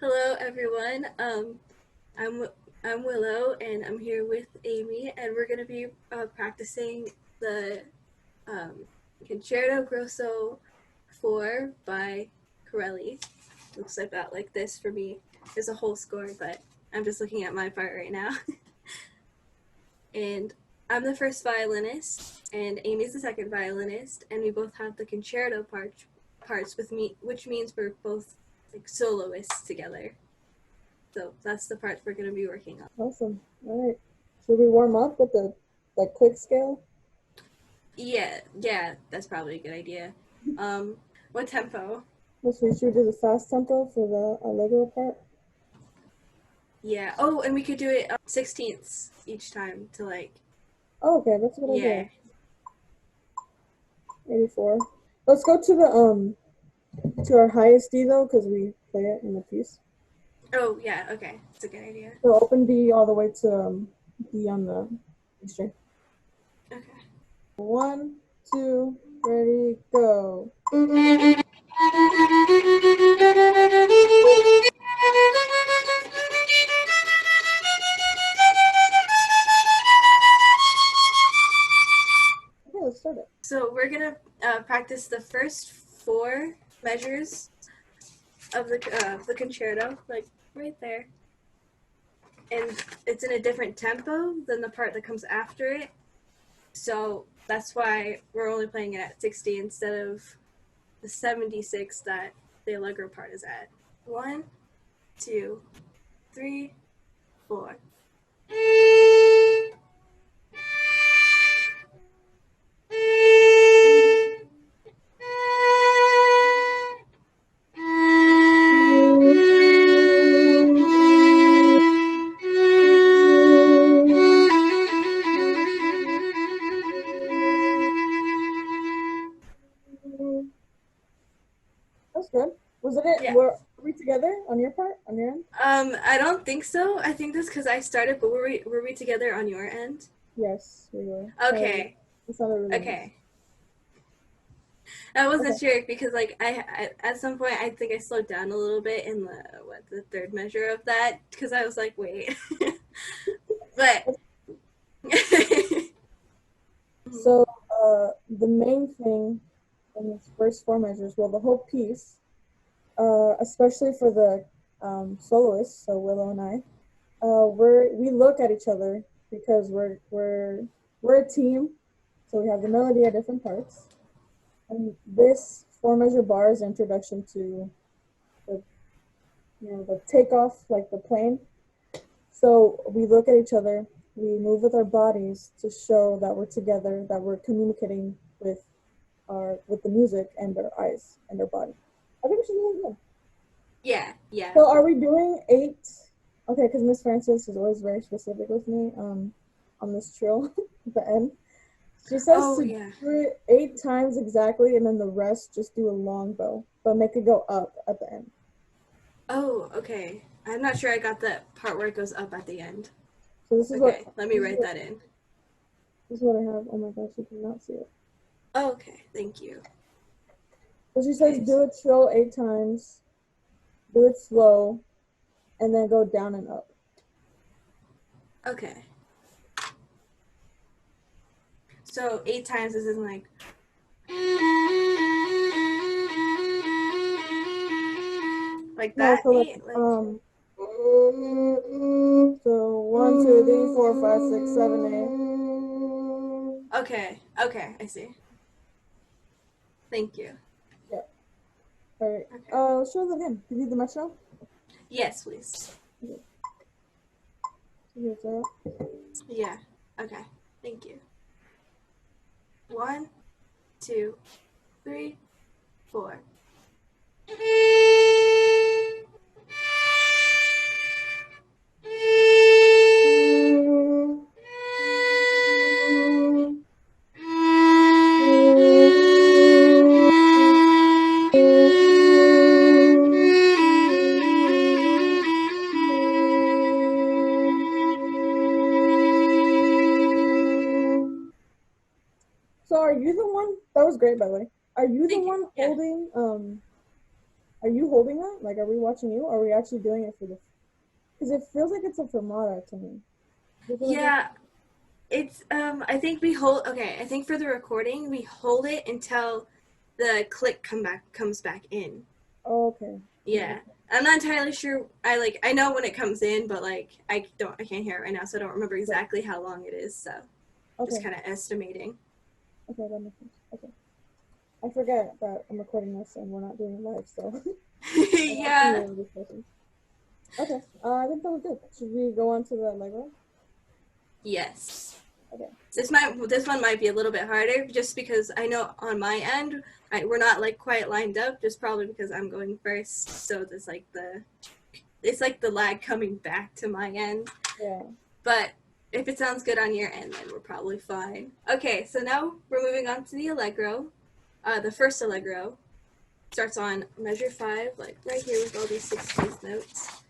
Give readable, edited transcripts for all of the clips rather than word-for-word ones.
Hello, everyone. I'm I'm Willow, and I'm here with Amy, and we're gonna be practicing the um, Concerto Grosso 4 by Corelli. Looks about like this for me. There's a whole score, but I'm just looking at my part right now. And I'm the first violinist, and Amy's the second violinist, and we both have the concerto parts with me, which means we're both like soloists together. So that's the part we're going to be working on. Awesome. All right. Should we warm up with the quick scale? Yeah, that's probably a good idea. Um, what tempo? Should we do the fast tempo for the allegro part? Yeah. Oh, and we could do it 16ths each time to like, Oh, okay, that's a good idea. yeah. 84. Let's go to our highest D though, because we play it in the piece. Oh, yeah, okay. It's a good idea. So open D all the way to D on the string. Okay. One, two, ready, go. Okay, let's start it. So we're gonna practice the first four measures of the concerto, like right there, and it's in a different tempo than the part that comes after it. So that's why we're only playing it at 60 instead of the 76 that the allegro part is at. One, two, three, four. That's good. Was it? Yeah. Were we together on your part? On your end? I don't think so. I think that's because I started, but were we together on your end? Yes, we were. Okay. It sounded really nice. Okay. I Okay. wasn't sure because like I at some point I think I slowed down a little bit in the third measure of that because I was like wait, but So the main thing in these first four measures, well, the whole piece, especially for the soloists, so Willow and I, we look at each other because we're a team, so we have the melody at different parts, and this four measure bar is introduction to the the takeoff, like the plane. So we look at each other, we move with our bodies to show that we're together, that we're communicating with the music and our eyes and our body. I think we should do it again. yeah. So are we doing 8? Okay, because Miss Francis is always very specific with me on this trill at the end. She says Oh to yeah. do it 8 times exactly, and then the rest just do a long bow, but make it go up at the end. Oh okay. I'm not sure I got that part where it goes up at the end. So this is what Okay, let me write that in. this is what I have. Oh my gosh, you cannot see it. Oh, okay, thank you. So she says Okay. do a trill 8 times, do it slow, and then go down and up. Okay. So 8 times is in like. Like No, that so like eight? Like. so 1, 2, 3, 4, 5, 6, 7, 8. Okay, I see. Thank you. Yeah. All right. Okay. Show that again. Do you need the metro? Yes, please. Okay. So here's that. Yeah. Okay. Thank you. One, two, three, four. So are you the one? That was great, by the way. Are you the Thank you. one Yeah. holding Are you holding that? Like, are we watching you, or are we actually doing it for the? Because it feels like it's a fermata to me. Does it feel like Yeah, it's I think we hold okay, I think for the recording we hold it until the click comes back in. Oh, okay. Yeah. I'm not entirely sure. I know when it comes in, but like I can't hear it right now, so I don't remember Right. exactly how long it is, so just Okay. kind of estimating. Okay, that makes sense. Okay. I forget that I'm recording this and we're not doing it live, so I'm asking Yeah. you these questions. Okay. I think that was good. Should we go on to the Lego? Yes. Okay. This one might be a little bit harder just because I know on my end we're not like quite lined up, just probably because I'm going first, so there's like the lag coming back to my end. Yeah. But if it sounds good on your end, then we're probably fine. Okay, so now we're moving on to the Allegro. The first Allegro starts on measure 5, like right here with all these 60s notes.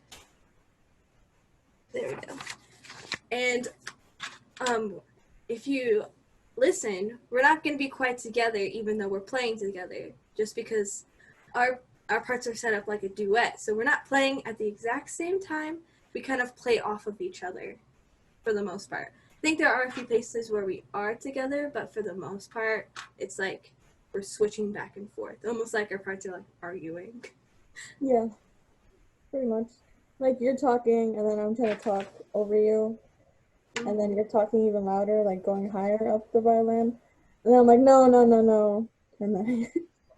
There we go. And if you listen, we're not going to be quite together even though we're playing together, just because our parts are set up like a duet. So we're not playing at the exact same time. We kind of play off of each other for the most part. I think there are a few places where we are together, but for the most part, it's like we're switching back and forth, almost like our parts are like arguing. Yeah. Pretty much. Like you're talking and then I'm trying to talk over you and then you're talking even louder, like going higher up the violin. And then I'm like, no, no, no, no. And then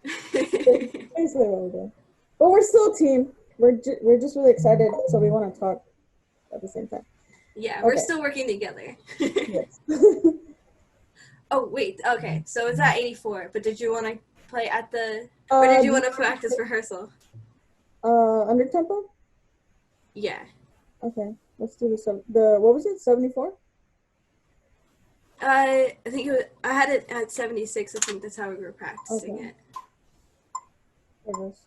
basically what we're doing. But we're still a team. We're just really excited, so we want to talk at the same time. Yeah, we're Okay. still working together. Yes. Oh, wait, okay, so it's at 84, but did you want to play at the, or did you Do you want to want practice rehearsal? under tempo? Yeah. Okay. Let's do the what was it? 74? I think it was, I had it at 76, I think that's how we were practicing Okay. it. There goes.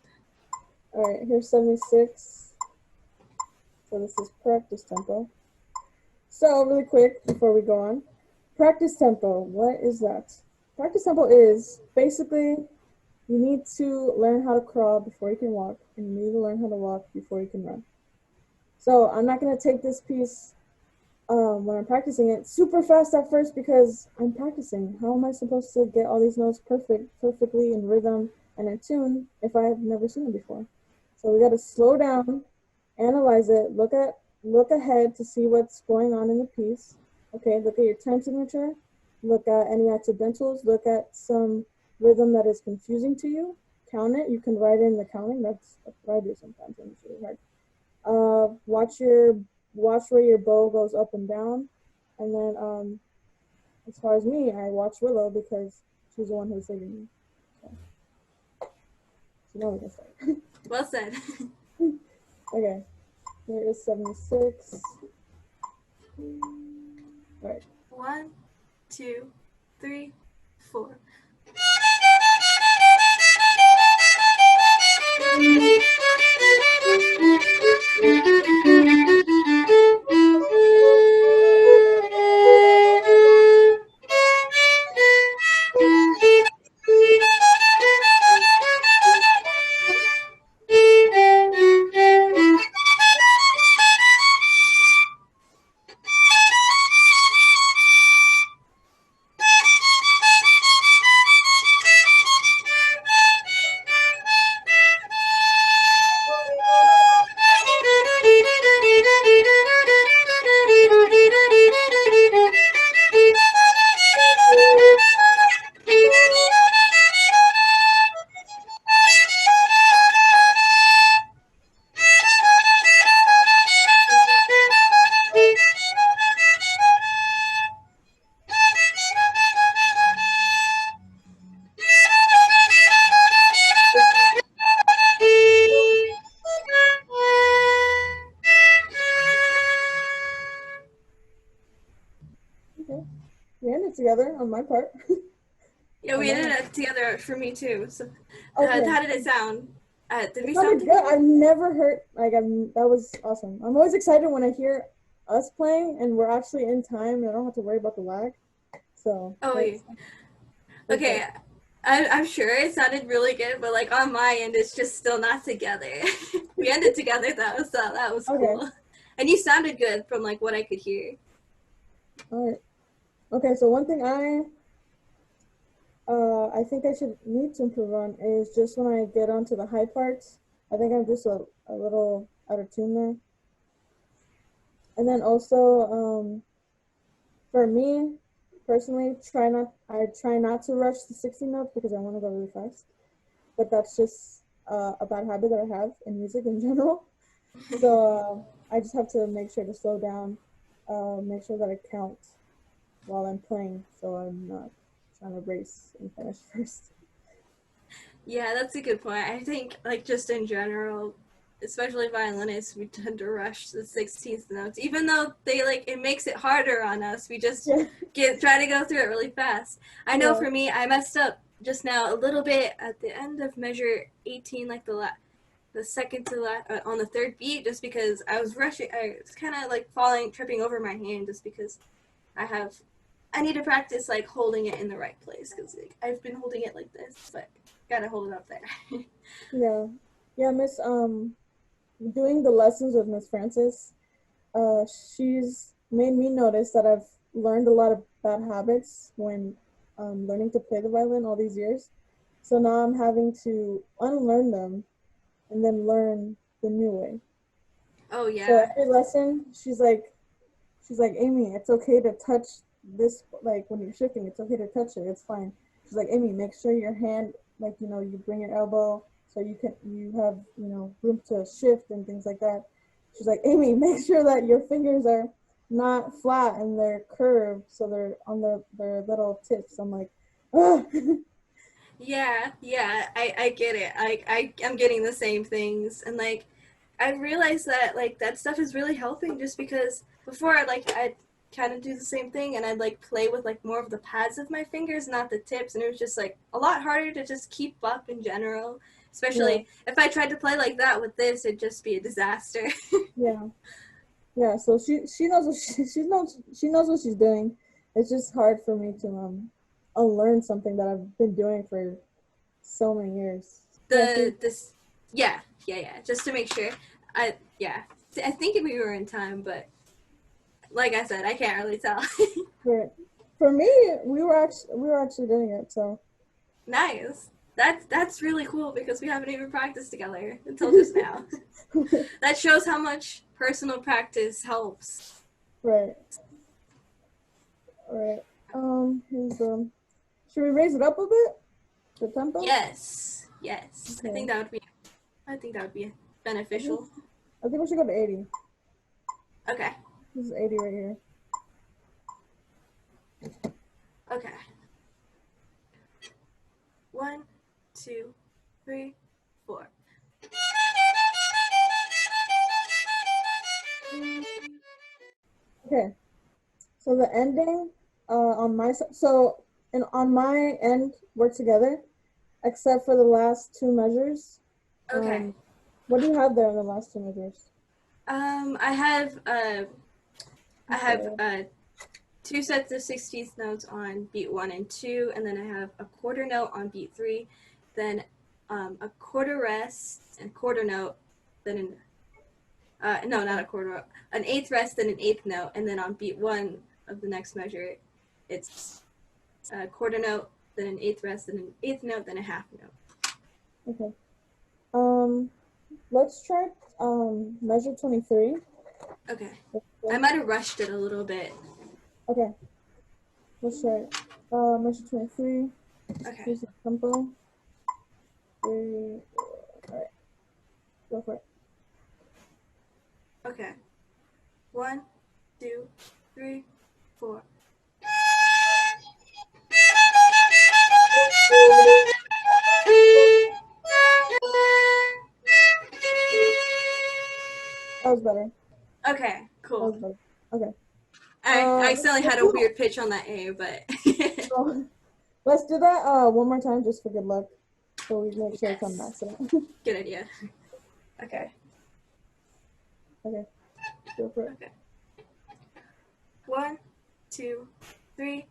All right, here's 76. So this is practice tempo. So really quick before we go on, practice tempo, what is that? Practice tempo is basically you need to learn how to crawl before you can walk, and you need to learn how to walk before you can run. So I'm not gonna take this piece when I'm practicing it super fast at first because I'm practicing. How am I supposed to get all these notes perfectly in rhythm and in tune if I have never seen it before? So we gotta slow down, analyze it, look ahead to see what's going on in the piece. Okay, look at your time signature, look at any accidentals, look at some rhythm that is confusing to you, count it. You can write in the counting. That's what I do sometimes and it's really hard. Watch where your bow goes up and down, and then as far as me, I watch Willow because she's the one who's saving me. So now we can start. Well said. Okay, here is 76. All right. 1, 2, 3, 4. Okay. We ended together on my part. Yeah, On we my ended end. up together for me too. So, Okay. how did it sound? Did It we sound sounded good. together? I've never heard that was awesome. I'm always excited when I hear us playing and we're actually in time and I don't have to worry about the lag. So Oh, yeah. that's Okay. exciting. I'm sure it sounded really good, but like on my end, it's just still not together. We ended together though, so that was Okay. cool. And you sounded good from like what I could hear. All right. Okay, so one thing I think I should need to improve on is just when I get onto the high parts. I think I'm just a little out of tune there. And then also, for me personally, I try not to rush the 16 notes because I want to go really fast. But that's just a bad habit that I have in music in general. So I just have to make sure to slow down, make sure that I count while I'm playing, so I'm not trying to race and finish first. Yeah, that's a good point. I think like just in general, especially violinists, we tend to rush the 16th notes, even though they like it makes it harder on us. We just Yeah, try to go through it really fast. I know yeah, for me, I messed up just now a little bit at the end of measure 18, like the second to last on the third beat, just because I was rushing. I was kind of like tripping over my hand, just because I have. I need to practice like holding it in the right place because like, I've been holding it like this, but gotta hold it up there. yeah, yeah. Miss doing the lessons with Miss Francis, she's made me notice that I've learned a lot of bad habits when learning to play the violin all these years. So now I'm having to unlearn them and then learn the new way. Oh So yeah. every lesson, she's like, Amy, it's okay to touch this, like when you're shifting, it's okay to touch it. It's fine. She's like, Amy, make sure your hand, like, you bring your elbow so you have, room to shift and things like that. She's like, Amy, make sure that your fingers are not flat and they're curved so they're on their little tips. I'm like, ah. Yeah, I get it. I'm getting the same things, and like I realized that like that stuff is really helping just because before I'd kind of do the same thing and I'd like play with like more of the pads of my fingers, not the tips, and it was just like a lot harder to just keep up in general. Yeah, Especially if I tried to play like that with this, it'd just be a disaster. yeah, yeah. So she knows what she knows what she's doing. It's just hard for me to unlearn something that I've been doing for so many years. Yeah, the this yeah, just to make sure. Yeah, I think we were in time, but like I said, I can't really tell. for for me, we were actually doing it. So Nice. That's really cool because we haven't even practiced together until just now. That shows how much personal practice helps. right, right. Here's Should we raise it up a bit? The tempo? Yes. Okay. I think that would be I think beneficial. I think we should go to 80. Okay. This is 80 right here. Okay. 1, 2, 3, 4. Okay. So the ending on my so and on my end we're together except for the last two measures. Okay. What do you have there in the last two measures? I have Okay. two sets of 16th notes on beat 1 and 2, and then I have a quarter note on beat 3, then a quarter rest and quarter note, then no, not a quarter, an eighth rest, then an eighth note, and then on beat 1 of the next measure, it's a quarter note, then an eighth rest, then an eighth note, then a half note. Okay. Um, let's try measure 23. Okay. I might have rushed it a little bit. Okay. Let's try it. Measure 23. Okay. Here's the tempo. 3, 4. All right. Go for it. Okay. 1, 2, 3, 4. That was better. Okay, That cool. was better. Okay. I accidentally Let's had a do weird pitch on that A, but oh, let's do that one more time just for good luck. So we make sure it's on yes, accident. good idea. Right. Okay, Okay. Go for it. okay. 1, 2, 3,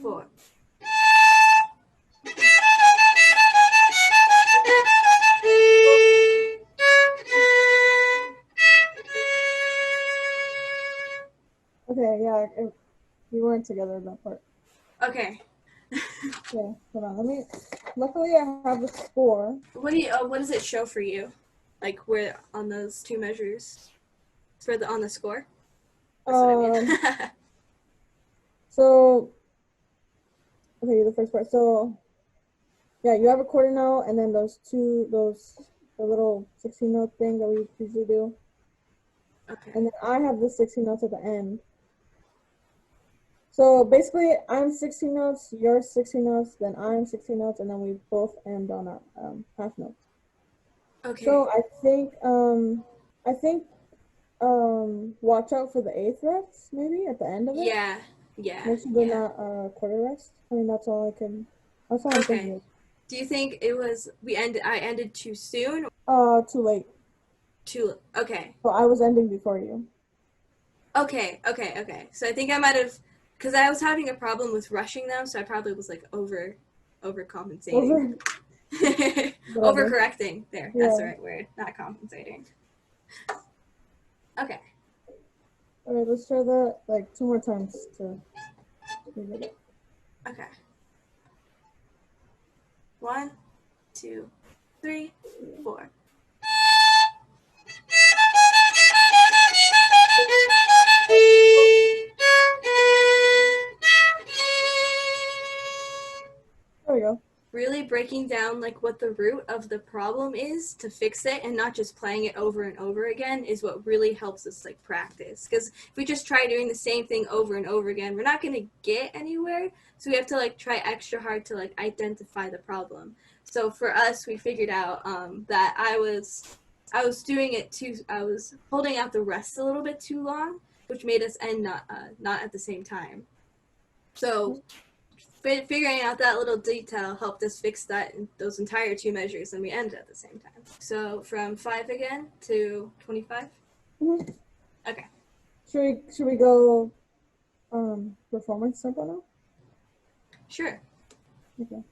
4. Okay, yeah, we weren't together in that part. Okay. Yeah, hold on. Let me. Luckily, I have the score. What does it show for you? Like where on those two measures for the on the score? That's what I mean. Um. So okay, the first part. So yeah, you have a quarter note, and then the little 16 note thing that we usually do, Okay. and then I have the 16 notes at the end. So basically, I'm 16 notes, you're 16 notes, then I'm 16 notes, and then we both end on a half note. Okay. So I think watch out for the eighth rests maybe at the end of it. Yeah. Yeah. Make sure they're Yeah. not quarter rest. I mean, that's all I'm thinking Okay. of. Do you think it was I ended too soon? Too late. Too okay. So I was ending before you. Okay. So I think I might have because I was having a problem with rushing them, so I probably was like overcompensating. Over whatever. Overcorrecting. There, that's the Yeah. right word. Not compensating. Okay. All right, let's try that like two more times to figure it Okay. 1, 2, 3, 4. out. There we go. Really breaking down like what the root of the problem is to fix it and not just playing it over and over again is what really helps us like practice, because if we just try doing the same thing over and over again, we're not going to get anywhere. So we have to like try extra hard to like identify the problem. So for us, we figured out that I was doing it too. I was holding out the rest a little bit too long, which made us end not at the same time. So figuring out that little detail helped us fix those entire two measures, and we ended at the same time. So from 5 again to 25. Mm-hmm. Okay. Should we go performance tempo now? Sure. Okay.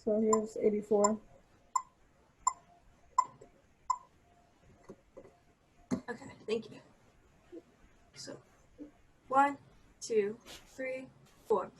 So here's 84. Okay. Thank you. So 1, 2, 3, 4.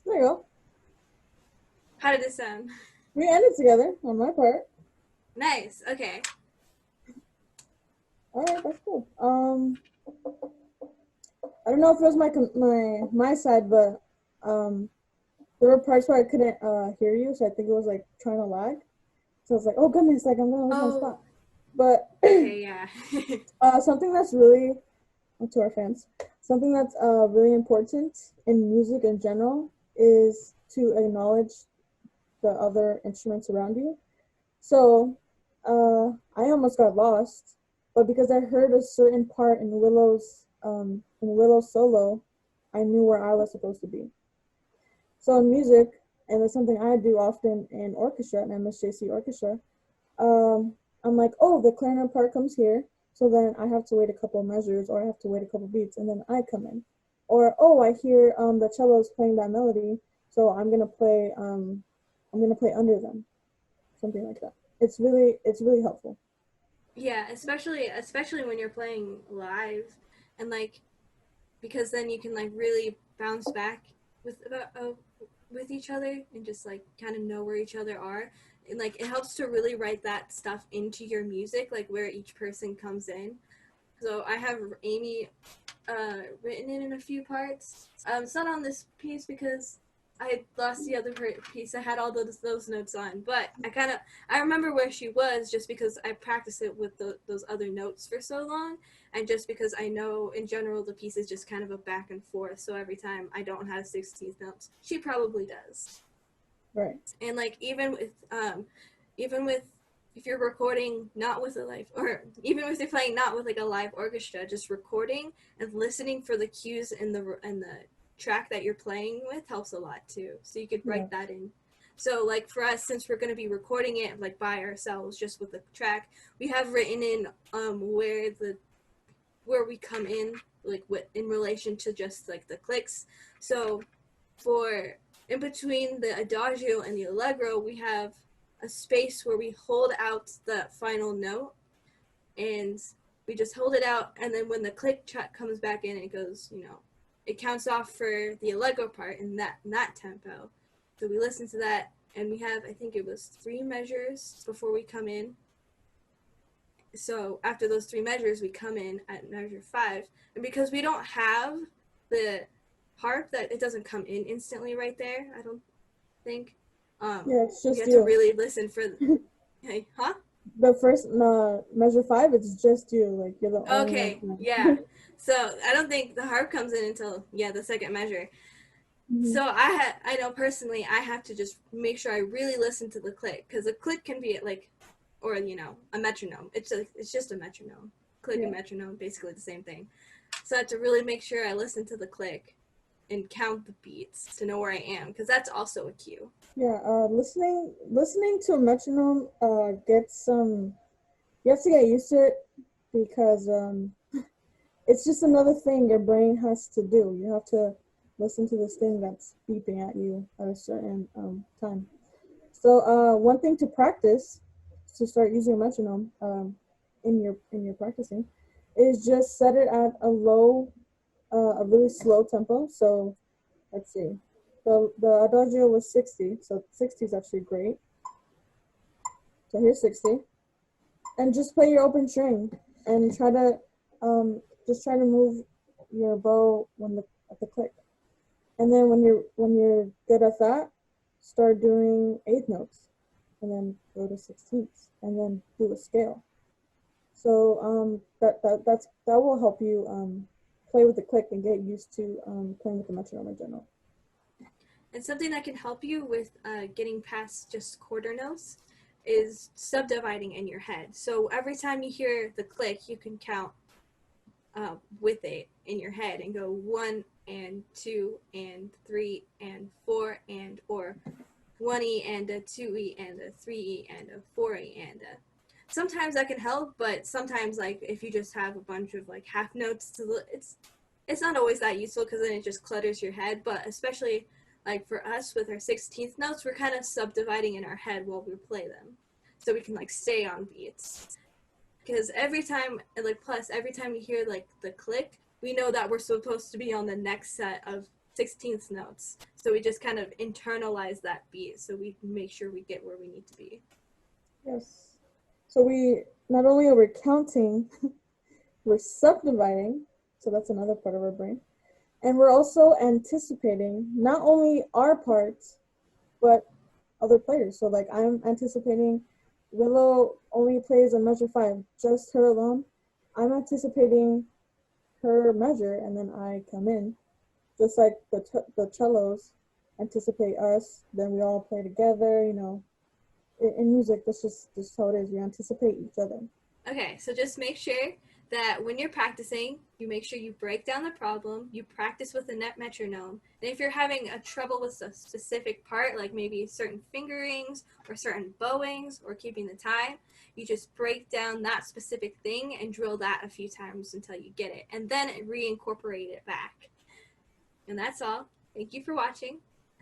There you go. How did this sound? We ended together on my part. Nice. Okay. All right, that's cool. I don't know if it was my side, but there were parts where I couldn't hear you, so I think it was like trying to lag. So I was like, oh goodness, like I'm gonna lose my Oh. spot. But Okay. Yeah. something that's really to our fans, something that's really important in music in general is to acknowledge the other instruments around you. So I almost got lost, but because I heard a certain part in Willow's solo, I knew where I was supposed to be. So in music, and it's something I do often in orchestra, and MSJC orchestra, I'm like, oh, the clarinet part comes here, so then I have to wait a couple of measures, or I have to wait a couple of beats, and then I come in. Or oh, I hear the cellos playing that melody, so I'm gonna play under them, something like that. It's really helpful. Yeah. Especially when you're playing live, and like because then you can like really bounce back with about with each other and just like kind of know where each other are, and like it helps to really write that stuff into your music, like where each person comes in. So I have Amy written in a few parts. It's not on this piece because I lost the other piece. I had all those notes on, but I remember where she was just because I practiced it with those other notes for so long, and just because I know in general the piece is just kind of a back and forth. So every time I don't have 16th notes, she probably does. Right. And like even with if you're recording not with a live, or even if you're playing not with like a live orchestra, just recording and listening for the cues in the track that you're playing with helps a lot too. So you could write that in. So like for us, since we're going to be recording it like by ourselves just with the track, we have written in where we come in like in relation to just like the clicks. So for in between the adagio and the allegro, we have a space where we hold out the final note, and we just hold it out, and then when the click track comes back in, it goes, it counts off for the allegro part in that tempo. So we listen to that, and we have, I think it was 3 measures before we come in. So after those 3 measures, we come in at measure 5, and because we don't have the harp, that it doesn't come in instantly right there, I don't think. Yeah, it's just you have you. to really listen for hey, huh? The first measure 5, it's just you. Like you're the only Okay, one. yeah. So I don't think the harp comes in until the second measure. So I know personally I have to just make sure I really listen to the click, because a click can be like, or a metronome. It's just a metronome. Click and metronome, basically the same thing. So I have to really make sure I listen to the click and count the beats to know where I am, because that's also a cue. Yeah, listening to a metronome gets some. You have to get used to it because it's just another thing your brain has to do. You have to listen to this thing that's beeping at you at a certain time. So one thing to practice to start using a metronome in your practicing is just set it at a really slow tempo. So let's see, the adagio was 60, so 60 is actually great. So here's 60, and just play your open string and try to move your bow at the click, and then when you're good at that, start doing eighth notes, and then go to 16ths, and then do a scale. So that will help you play with the click and get used to playing with the metronome in general. And something that can help you with getting past just quarter notes is subdividing in your head. So every time you hear the click, you can count with it in your head and go 1 and 2 and 3 and 4 and, or 1E and a 2E and a 3E and a 4E and a. Sometimes that can help, but sometimes like if you just have a bunch of like half notes it's not always that useful, because then it just clutters your head. But especially like for us with our 16th notes, we're kind of subdividing in our head while we play them, so we can like stay on beats. Because every time you hear like the click, we know that we're supposed to be on the next set of 16th notes. So we just kind of internalize that beat, so we make sure we get where we need to be. Yes. So we not only are we counting, we're subdividing. So that's another part of our brain. And we're also anticipating not only our parts, but other players. So like I'm anticipating Willow only plays a measure 5, just her alone. I'm anticipating her measure, and then I come in. Just like the cellos anticipate us, then we all play together, In music, that's just how it is. We anticipate each other. Okay, so just make sure that when you're practicing, you make sure you break down the problem, you practice with a net metronome. And if you're having a trouble with a specific part, like maybe certain fingerings or certain bowings or keeping the time, you just break down that specific thing and drill that a few times until you get it, and then reincorporate it back. And that's all. Thank you for watching.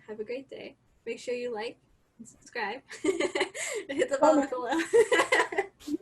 Have a great day. Make sure you like and subscribe. Hit the bell below.